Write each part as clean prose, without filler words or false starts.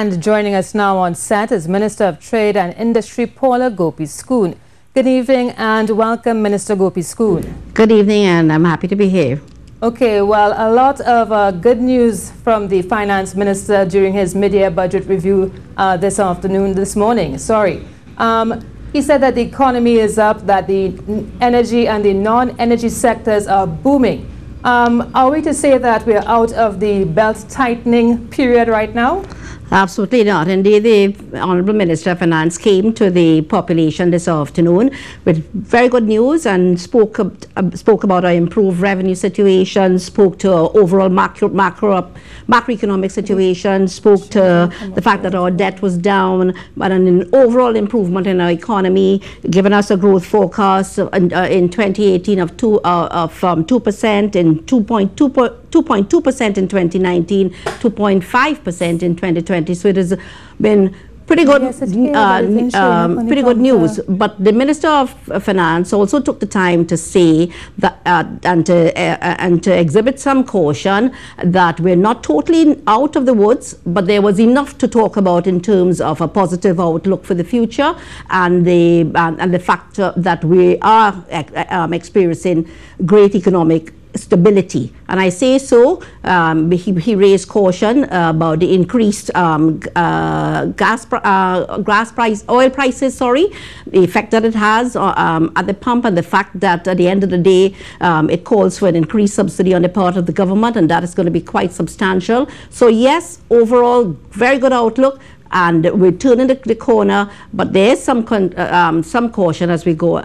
And joining us now on set is Minister of Trade and Industry Paula Gopee-Scoon. Good evening and welcome, Minister Gopee-Scoon. Good evening, and I'm happy to be here. Okay, well, a lot of good news from the Finance Minister during his mid-year budget review this morning. He said that the economy is up, that the energy and the non-energy sectors are booming. Are we to say that we're out of the belt tightening period right now? Absolutely not. Indeed, the Honourable Minister of Finance came to the population this afternoon with very good news and spoke about our improved revenue situation, spoke to our overall macroeconomic situation, spoke to the fact that our debt was down, but an overall improvement in our economy, given us a growth forecast in 2018 of 2%, in 2.2% in 2019, 2.5% in 2020. So it has been pretty good, pretty good news. But the Minister of Finance also took the time to say that and to exhibit some caution that we're not totally out of the woods, but there was enough to talk about in terms of a positive outlook for the future and the fact that we are experiencing great economic stability. And I say so, he raised caution about the increased oil prices, the effect that it has at the pump, and the fact that at the end of the day, it calls for an increased subsidy on the part of the government, and that is going to be quite substantial. So yes, overall, very good outlook. And we're turning the corner, but there is some caution as we go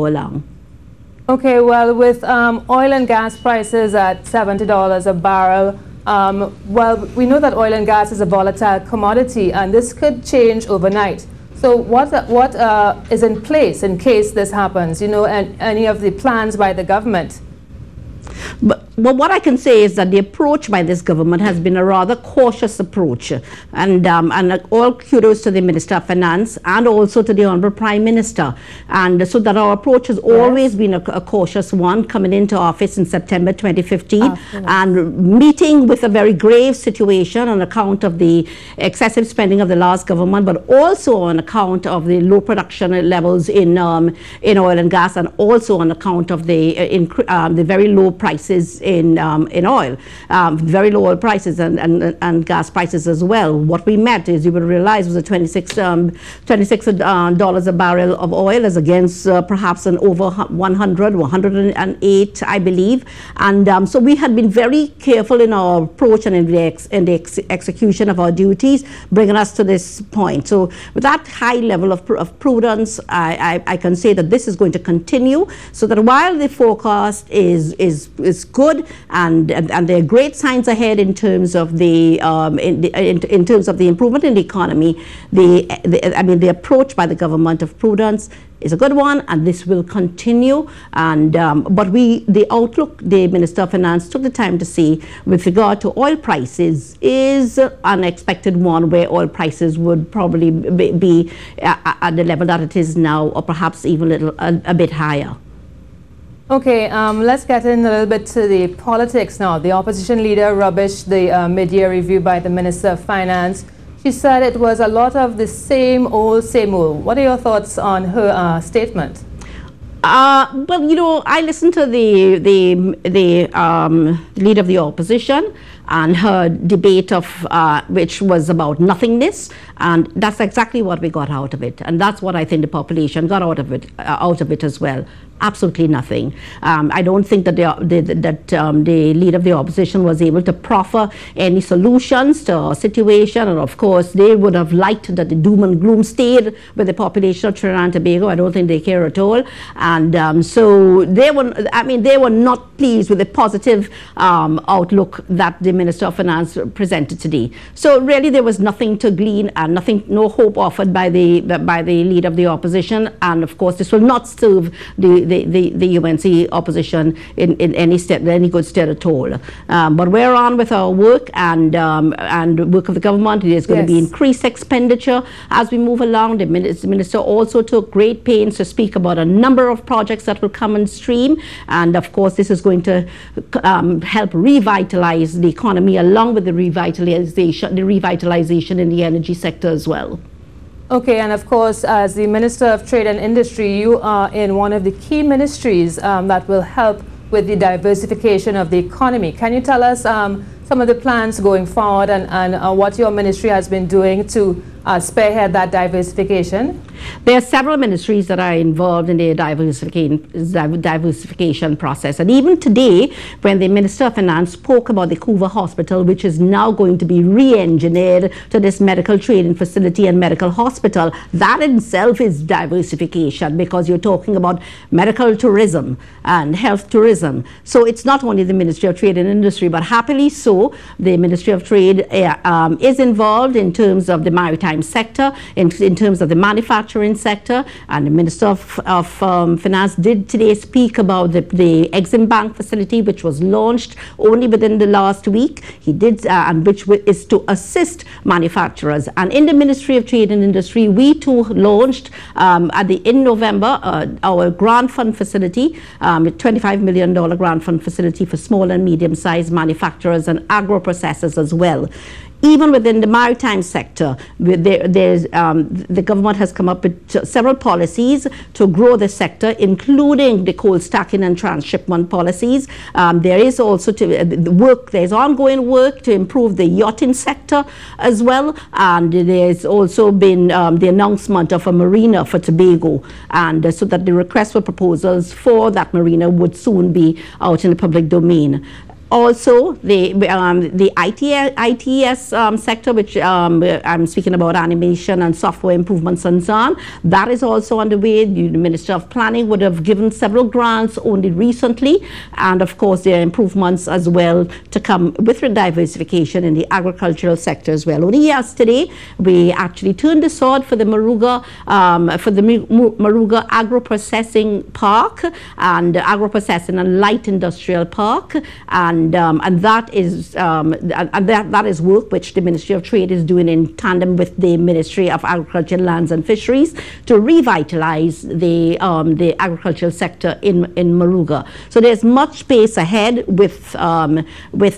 along. Okay, well, with oil and gas prices at $70 a barrel, well, we know that oil and gas is a volatile commodity, and this could change overnight. So what is in place in case this happens? You know, and any of the plans by the government? But what I can say is that the approach by this government has been a rather cautious approach, and all kudos to the Minister of Finance and also to the Honourable Prime Minister, and so that our approach has always been a cautious one, coming into office in September 2015 and meeting with a very grave situation on account of the excessive spending of the last government, but also on account of the low production levels in oil and gas, and also on account of the very low prices in oil, very low oil prices and gas prices as well. What we met, is you will realize, was a $26 a barrel of oil as against perhaps an over 108, I believe. And so we had been very careful in our approach and in the execution of our duties, bringing us to this point. So with that high level of prudence, I can say that this is going to continue, so that while the forecast is good, and there are great signs ahead in terms of the in terms of the improvement in the economy, the approach by the government of prudence is a good one, and this will continue. And but the outlook, the Minister of Finance took the time to see with regard to oil prices is an unexpected one, where oil prices would probably be at the level that it is now, or perhaps even a bit higher. Okay, let's get in a little bit to the politics now. The opposition leader rubbished the mid-year review by the Minister of Finance. She said it was a lot of the same old, same old. What are your thoughts on her statement? Well, you know, I listened to the leader of the opposition and her debate which was about nothingness, and that's exactly what we got out of it, and that's what I think the population got out of it as well. Absolutely nothing. I don't think that the leader of the opposition was able to proffer any solutions to our situation, and of course they would have liked that the doom and gloom stayed with the population of Trinidad and Tobago. I don't think they care at all, and so they were not pleased with the positive outlook that the Minister of Finance presented today. So really there was nothing to glean, and no hope offered by the leader of the opposition, and of course this will not serve the the UNC opposition in any good stead at all. But we're on with our work and work of the government. There's going to be increased expenditure as we move along. The minister also took great pains to speak about a number of projects that will come on stream, and of course this is going to help revitalize the economy along with the revitalization in the energy sector as well. Okay, and of course, as the Minister of Trade and Industry, you are in one of the key ministries that will help with the diversification of the economy. Can you tell us some of the plans going forward and what your ministry has been doing to spearhead that diversification? There are several ministries that are involved in the diversification process. And even today, when the Minister of Finance spoke about the Couva Hospital, which is now going to be re-engineered to this medical training facility and medical hospital, that in itself is diversification, because you're talking about medical tourism and health tourism. So it's not only the Ministry of Trade and Industry, but happily so, the Ministry of Trade is involved in terms of the maritime sector, in terms of the manufacturing sector, and the Minister of Finance did today speak about the Exim Bank facility, which was launched only within the last week. He did, and which is to assist manufacturers. And in the Ministry of Trade and Industry, we too launched in November our grant fund facility, a $25 million grant fund facility for small and medium-sized manufacturers and agro-processors as well. Even within the maritime sector, the government has come up with several policies to grow the sector, including the coal stacking and transshipment policies. There is also there's ongoing work to improve the yachting sector as well, and there's also been the announcement of a marina for Tobago, and so that the request for proposals for that marina would soon be out in the public domain. Also, the ITS sector, which I'm speaking about animation and software improvements and so on, that is also underway. The Minister of Planning would have given several grants only recently, and of course there are improvements as well to come with diversification in the agricultural sector as well. Only yesterday, we actually turned the sword for the Maruga Agro-Processing Park and Agro-Processing and Light Industrial Park, and that is work which the Ministry of Trade is doing in tandem with the Ministry of Agriculture, Lands and Fisheries to revitalize the agricultural sector in Maruga. So there's much space ahead with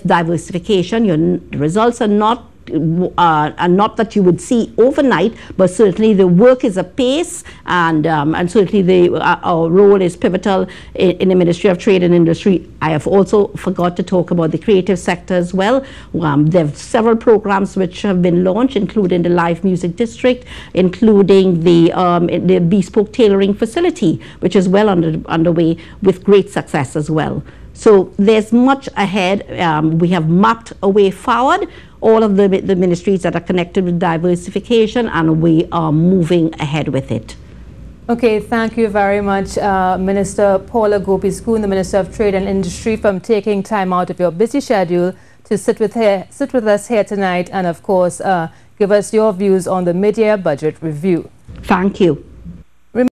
diversification. The results are not that you would see overnight, but certainly the work is apace, and certainly our role is pivotal in the Ministry of Trade and Industry. I have also forgot to talk about the creative sector as well. There are several programs which have been launched, including the Live Music District, including the bespoke tailoring facility, which is well underway with great success as well. So there's much ahead. We have mapped a way forward, all of the ministries that are connected with diversification, and we are moving ahead with it. Okay, thank you very much, Minister Paula Gopee-Scoon, the Minister of Trade and Industry, for taking time out of your busy schedule to sit with us here tonight, and of course give us your views on the mid-year budget review. Thank you.